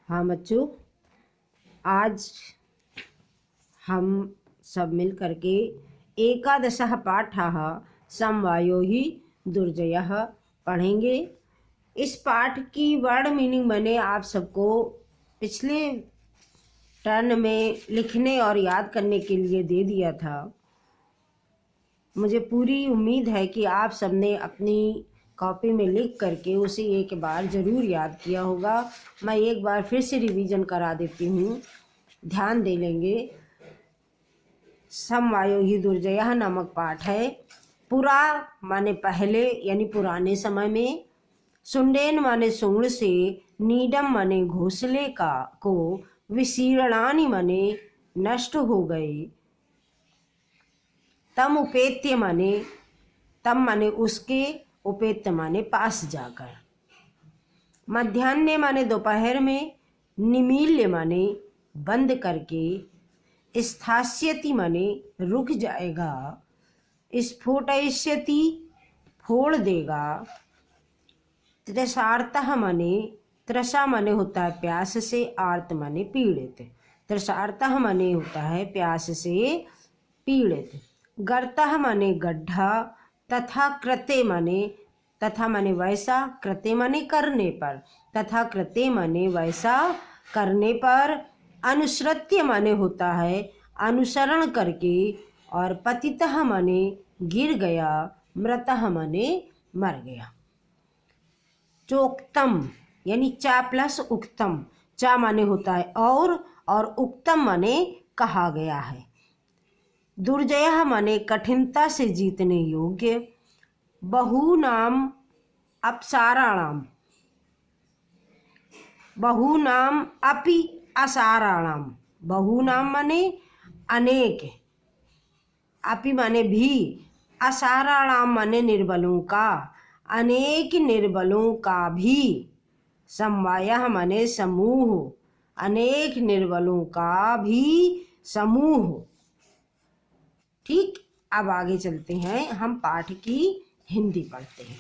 हाँ बच्चों, आज हम सब मिल करके एकादशः पाठः समवायो हि दुर्जयः पढ़ेंगे। इस पाठ की वर्ड मीनिंग मैंने आप सबको पिछले टर्न में लिखने और याद करने के लिए दे दिया था। मुझे पूरी उम्मीद है कि आप सबने अपनी कॉपी में लिख करके उसे एक बार ज़रूर याद किया होगा। मैं एक बार फिर से रिवीजन करा देती हूँ, ध्यान दे लेंगे। समवायो हि दुर्जयः नामक पाठ है। पुरा माने पहले यानी पुराने समय में, सुंडेन माने सुंड से, नीडम माने घोंसले का को, विशीर्णानि माने नष्ट हो गए, तम उपेत्य माने तम माने उसके, उपेत्य माने पास जाकर, मध्याह्ने माने दोपहर में, निमील्य माने बंद करके, स्थास्यति माने रुक जाएगा, स्फोटयिष्यति फोड़ देगा, तृषार्तः माने, तृषा माने होता है प्यास से, आर्त माने पीड़ित, तृषार्तः माने होता है प्यास से पीड़ित, गर्तः माने गड्ढा, तथा कृते माने, तथा माने वैसा, कृते माने करने पर, तथा कृते माने वैसा करने पर, अनुसृत्य माने होता है अनुसरण करके, और पतितः माने गिर गया, मृतः माने मर गया। चोक्तम यानी चा प्लस उक्तम, चा माने होता है और उक्तम माने कहा गया है। दुर्जयः माने कठिनता से जीतने योग्य, बहूनाम अपसाराणाम, बहूनाम अपि असाराणाम, बहूनाम माने अनेक, अपि माने भी, असाराणाम माने निर्बलों का, अनेक निर्बलों का भी, समवायः माने समूह, अनेक निर्बलों का भी समूह। ठीक, अब आगे चलते हैं, हम पाठ की हिंदी पढ़ते हैं।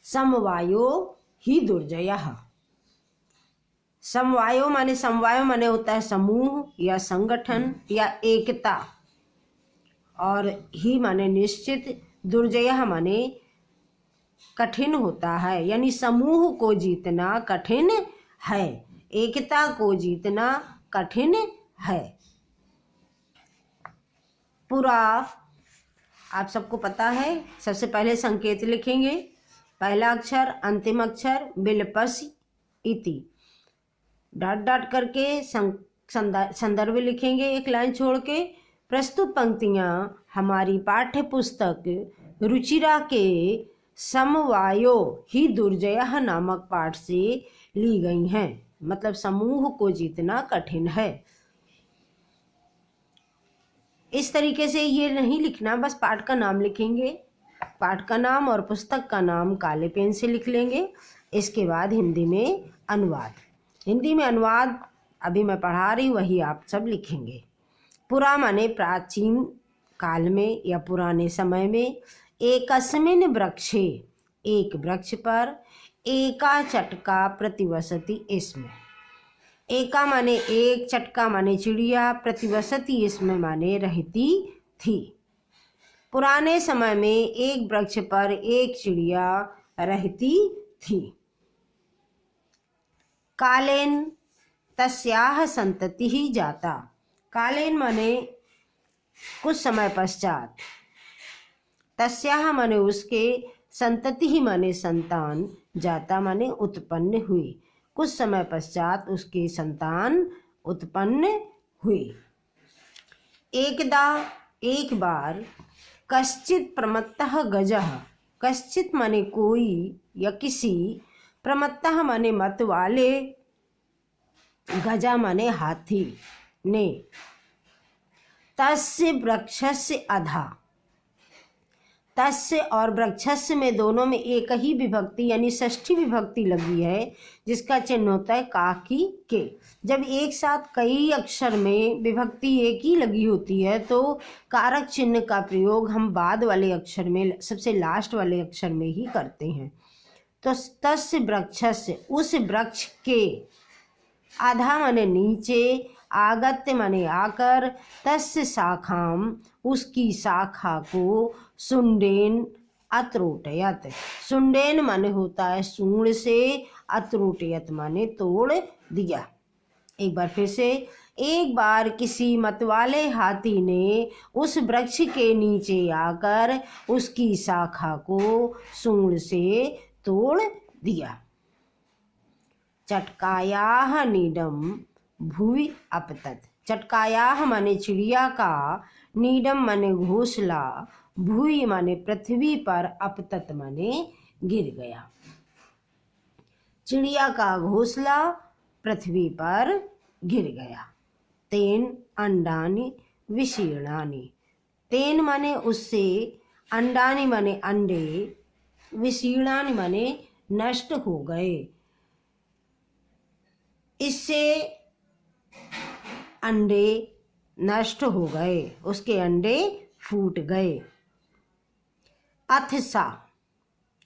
समवायो हि दुर्जयः। समवायो माने होता है समूह या संगठन या एकता, और ही माने निश्चित, दुर्जयः माने कठिन होता है, यानी समूह को जीतना कठिन है, एकता को जीतना कठिन है। पूरा आप सबको पता है। सबसे पहले संकेत लिखेंगे, पहला अक्षर, अंतिम अक्षर, बिलपस इति, डॉट डॉट करके संदर्भ लिखेंगे एक लाइन छोड़ के। प्रस्तुत पंक्तियाँ हमारी पाठ्य पुस्तक रुचिरा के समवायो हि दुर्जयः नामक पाठ से ली गई हैं। मतलब समूह को जीतना कठिन है। इस तरीके से ये नहीं लिखना, बस पाठ का नाम लिखेंगे, पाठ का नाम और पुस्तक का नाम काले पेन से लिख लेंगे। इसके बाद हिंदी में अनुवाद, हिंदी में अनुवाद अभी मैं पढ़ा रही, वही आप सब लिखेंगे। पुरा माने प्राचीन काल में या पुराने समय में, एकस्मिन् वृक्षे एक वृक्ष पर, एका चटका प्रतिवसति इसमें, एका माने एक, चटका माने चिड़िया, प्रतिवसति इसमें माने रहती थी। पुराने समय में एक वृक्ष पर एक चिड़िया रहती थी। कालेन तस्याह संतति ही जाता, कालेन माने कुछ समय पश्चात, तस्याह माने उसके, संतति ही माने संतान, जाता माने उत्पन्न हुई, कुछ समय पश्चात उसकी संतान उत्पन्न हुई। एकदा एक बार, कश्चित प्रमत्तः गजः, कश्चित माने कोई या किसी, प्रमत्तः माने मत वाले, गजा माने हाथी ने, तस्य वृक्षस्य अधा, तस्य और वृक्षस्य में दोनों में एक ही विभक्ति यानी षष्ठी विभक्ति लगी है, जिसका चिन्ह होता है का की के। जब एक साथ कई अक्षर में विभक्ति एक ही लगी होती है तो कारक चिन्ह का प्रयोग हम बाद वाले अक्षर में, सबसे लास्ट वाले अक्षर में ही करते हैं। तो तस्य वृक्षस्य उस वृक्ष के, आधा माने नीचे, आगत्य माने आकर, तस्य शाखाम उसकी शाखा को, सुंडेन अत्रोटयत, सुंडेन माने होता है सूंड से, अत्रोटयत माने तोड़ दिया। एक बार फिर से, एक बार किसी मतवाले हाथी ने उस वृक्ष के नीचे आकर उसकी शाखा को सूंड से तोड़ दिया। चटकायाह नीडम भुवि अपतत, चटकायाह माने चिड़िया का, नीडम माने घोंसला, भुवि माने पृथ्वी पर, अपतत माने गिर गया। चिड़िया का घोंसला पृथ्वी पर गिर गया। तेन अंडानी विशीर्णानि, तेन माने उससे, अंडानी माने अंडे, विशीर्णानि माने नष्ट हो गए, इससे अंडे नष्ट हो गए, उसके अंडे फूट गए। अथ सा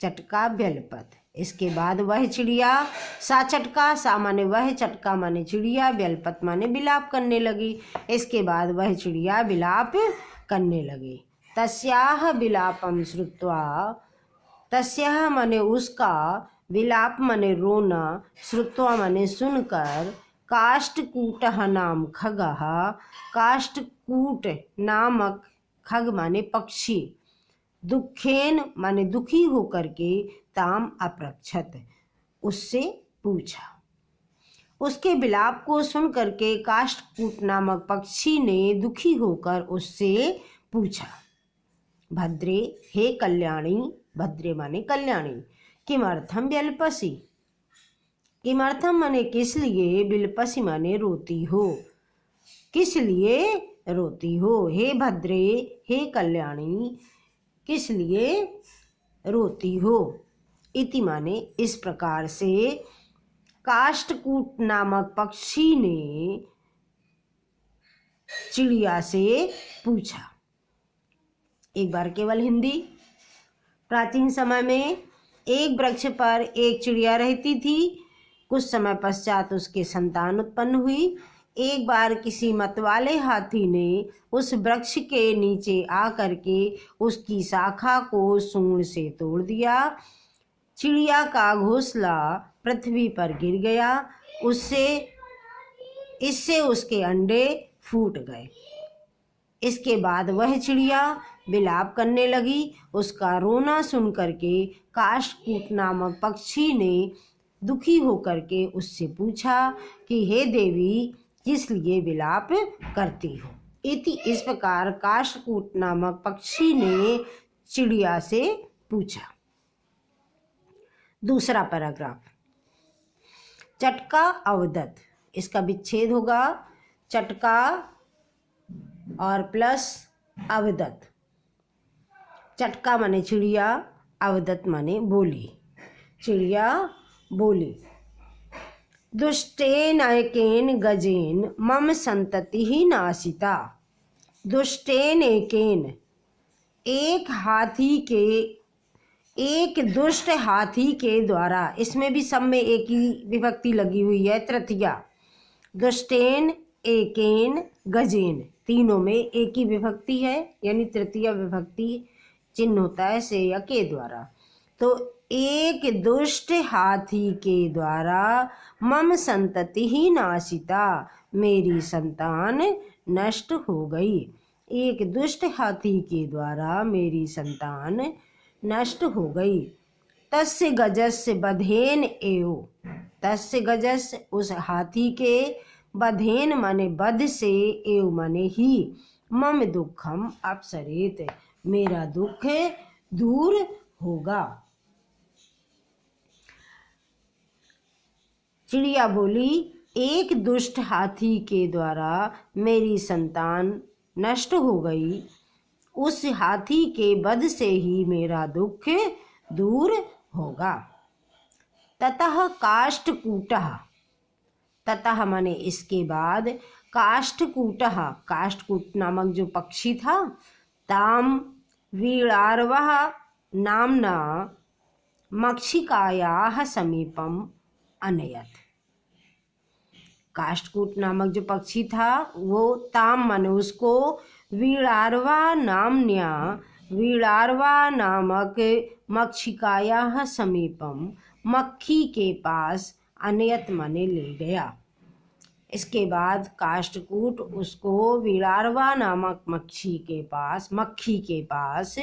चटका व्यलपत, इसके बाद वह चिड़िया, सा चटका, सा माने वह, चटका माने चिड़िया, व्यलपत माने विलाप करने लगी। इसके बाद वह चिड़िया विलाप करने लगी। तस्याह विलापम श्रुत्वा, तस्याह माने उसका, विलाप माने रोना, श्रुत्वा माने सुनकर, काष्ठकूटः नाम खगः, काष्ठकूट नामक खग माने पक्षी, दुखेन माने दुखी होकर के, ताम अपृच्छत उससे पूछा। उसके विलाप को सुन करके काष्ठकूट नामक पक्षी ने दुखी होकर उससे पूछा। भद्रे हे कल्याणी, भद्रे माने कल्याणी, किमर्थम व्यल्पसी, किमर्थम माने किस लिए, विलपसी माने रोती हो, किस लिए रोती हो। हे भद्रे हे कल्याणी, किस लिए रोती हो। इति माने इस प्रकार से काष्ठकूट नामक पक्षी ने चिड़िया से पूछा। एक बार केवल हिंदी। प्राचीन समय में एक वृक्ष पर एक चिड़िया रहती थी। कुछ समय पश्चात उसके संतान उत्पन्न हुई। एक बार किसी मतवाले हाथी ने उस वृक्ष के नीचे आकर के उसकी शाखा को सूंड से तोड़ दिया। चिड़िया का घोंसला पृथ्वी पर गिर गया, इससे उसके अंडे फूट गए। इसके बाद वह चिड़िया विलाप करने लगी। उसका रोना सुन करके काष्ठकूट नामक पक्षी ने दुखी होकर के उससे पूछा कि हे देवी, किस लिए विलाप करती हो। इति इस प्रकार काष्ठकूट नामक पक्षी ने चिड़िया से पूछा। दूसरा पैराग्राफ। चटका अवदत, इसका विच्छेद होगा चटका और प्लस अवदत। चटका माने चिड़िया, अवदत माने बोली, चिड़िया बोली। दुष्टेन एकेन गजेन मम संतति ही नाशिता। दुष्टेन एकेन, एक हाथी के, एक दुष्ट हाथी के द्वारा, इसमें भी सब में एक ही विभक्ति लगी हुई है, तृतीया। दुष्टेन एकेन गजेन, तीनों में एक ही विभक्ति है, यानी तृतीय विभक्ति चिन्ह होता है से या के द्वारा। तो एक दुष्ट हाथी के द्वारा मम संतति ही नाशिता, मेरी संतान नष्ट हो गई। एक दुष्ट हाथी के द्वारा मेरी संतान नष्ट हो गई। तस्य गजस्य बधेन एव, तस्य गजस्य उस हाथी के, बधेन माने बध से, एव माने ही, मम दुखम अपसरेत, मेरा दुख दूर होगा। चिड़िया बोली, एक दुष्ट हाथी के द्वारा मेरी संतान नष्ट हो गई, उस हाथी के वध से ही मेरा दुख दूर होगा। ततः काष्ठकूटः, ततः माने इसके बाद, काष्ठकूटः, काष्ठकूट नामक जो पक्षी था, ताम वीणार्वः नामना मक्षिकायाः समीपम अनयत। काष्ठकूट नामक जो पक्षी था वो ताम माने उसको वीणार्वा नाम्न्या वीणार्वा नामक मक्षिकायाः समीपम मक्खी के पास अनयत माने ले गया। इसके बाद काष्ठकूट उसको वीणार्वा नामक मक्खी के पास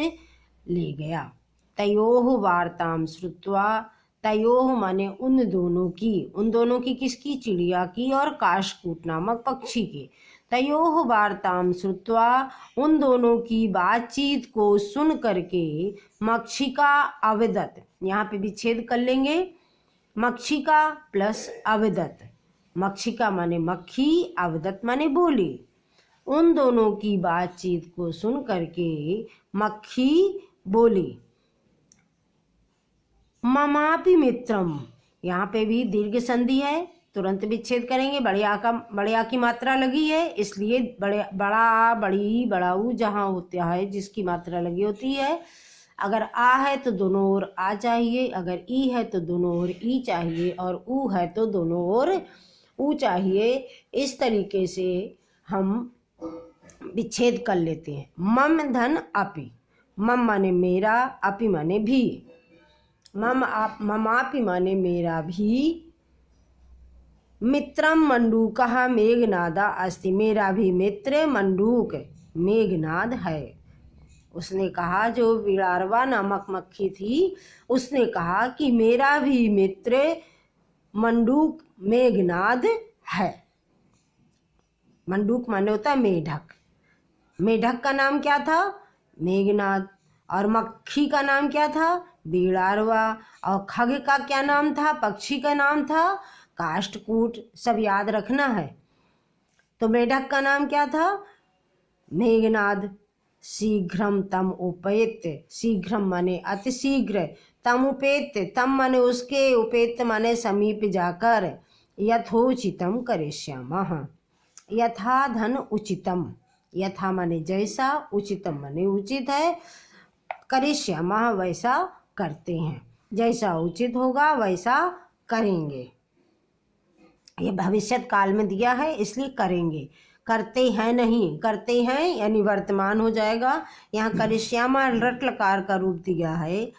ले गया। तयोः वार्तां श्रुत्वा, तयोः माने उन दोनों की किसकी, चिड़िया की और काष्ठकूट नामक पक्षी की। तयोः वार्तां श्रुत्वा, उन दोनों की बातचीत को सुन करके मक्षिका अवदत, यहाँ पे विच्छेद कर लेंगे, मक्षिका प्लस अवदत, मक्षिका माने मक्खी, अवदत माने बोली। उन दोनों की बातचीत को सुन करके मक्खी बोली, ममापि मित्रम, यहाँ पे भी दीर्घ संधि है, तुरंत विच्छेद करेंगे, बड़े की मात्रा लगी है इसलिए बड़ा, बड़ी, बड़ाऊ जहाँ होता है जिसकी मात्रा लगी होती है, अगर आ है तो दोनों ओर आ चाहिए, अगर ई है तो दोनों ओर ई चाहिए, और ऊ है तो दोनों ओर ऊ चाहिए। इस तरीके से हम विच्छेद कर लेते हैं। मम धन अपि, मम माने मेरा, अपि माने भी, ममापि माने मेरा भी, मित्रम मंडूकः मेघनादा अस्ति, मेरा भी मित्र मंडूक मेघनाद है। उसने कहा, जो वीणार्वा नामक मक्खी थी उसने कहा कि मेरा भी मित्र मंडूक मेघनाद है। मंडूक माने होता है मेढक, मेढक का नाम क्या था, मेघनाद, और मक्खी का नाम क्या था, वीणार्वा, और खग का क्या नाम था, पक्षी का नाम था काष्ठकूट। सब याद रखना है। तो मेढक का नाम क्या था, मेघनाद। शीघ्रम तम उपेत, शीघ्रम माने अतिशीघ्र, तम उपेत, तम माने उसके, उपेत माने समीप जाकर, यथोचितम करिष्यामः, यथा धन उचितम, यथा माने जैसा, उचितम माने उचित है, करिष्यामः वैसा करते हैं, जैसा उचित होगा वैसा करेंगे। ये भविष्यत काल में दिया है इसलिए करेंगे, करते हैं नहीं, करते हैं यानी वर्तमान हो जाएगा। यहाँ करिष्यामा रट लकार का रूप दिया है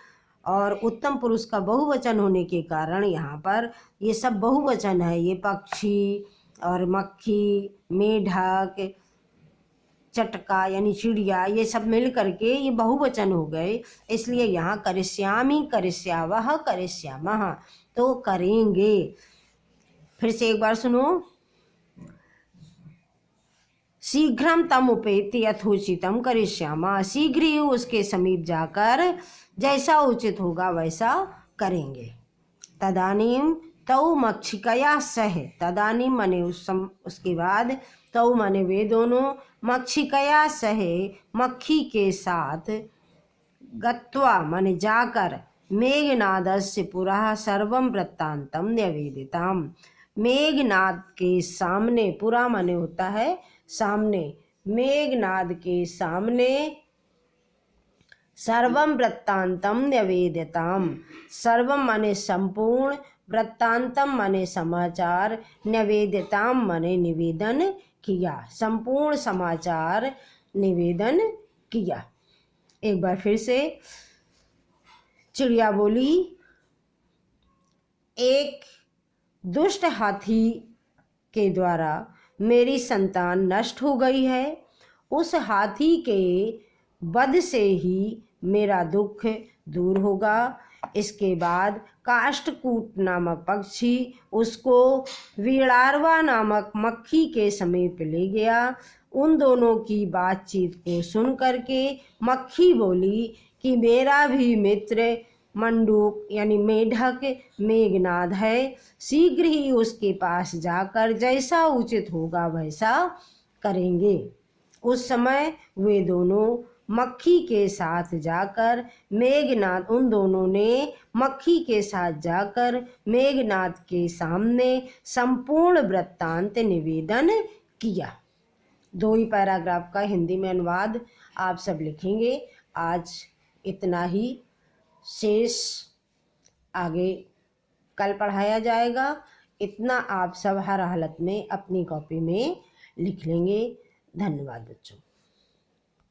और उत्तम पुरुष का बहुवचन होने के कारण यहाँ पर ये सब बहुवचन है। ये पक्षी और मक्खी, मेढक, चटका यानी चिड़िया, ये सब मिल करके ये बहुवचन हो गए, इसलिए यहाँ करिष्यामि, करिष्यावः, करिष्यामः, तो करेंगे। फिर से एक बार सुनो, शीघ्रम तम उपेति यथोचितम करिष्यामः, शीघ्र ही उसके समीप जाकर जैसा उचित होगा वैसा करेंगे। तदानीम तौ मक्षिकया सह, तदानीम माने उसके बाद, तौ माने वे दोनों, मक्षिकया सह मक्खी के साथ, गत्वा माने जाकर, मेघनादस्य पुरः सर्वं वृत्तान्तं न्यवेदिताम्, मेघनाद के सामने, पुरा माने होता है सामने, मेघनाद के सामने सर्वम वृत्तांतम न्यवेदिताम, सर्वम माने संपूर्ण, वृत्तांतम माने समाचार, न्यवेदिताम माने निवेदन किया, संपूर्ण समाचार निवेदन किया। एक बार फिर से चिड़िया बोली, एक दुष्ट हाथी के द्वारा मेरी संतान नष्ट हो गई है, उस हाथी के वध से ही मेरा दुख दूर होगा। इसके बाद काष्ठकूट नामक पक्षी उसको वीणार्वा नामक मक्खी के समीप ले गया। उन दोनों की बातचीत को सुन करके मक्खी बोली कि मेरा भी मित्र मंडूक यानी मेढक मेघनाद है, शीघ्र ही उसके पास जाकर जैसा उचित होगा वैसा करेंगे। उस समय वे दोनों मक्खी के साथ जाकर मेघनाद, उन दोनों ने मक्खी के साथ जाकर मेघनाद के सामने संपूर्ण वृत्तांत निवेदन किया। 2 ही पैराग्राफ का हिंदी में अनुवाद आप सब लिखेंगे। आज इतना ही, शेष आगे कल पढ़ाया जाएगा। इतना आप सब हर हालत में अपनी कॉपी में लिख लेंगे। धन्यवाद बच्चों।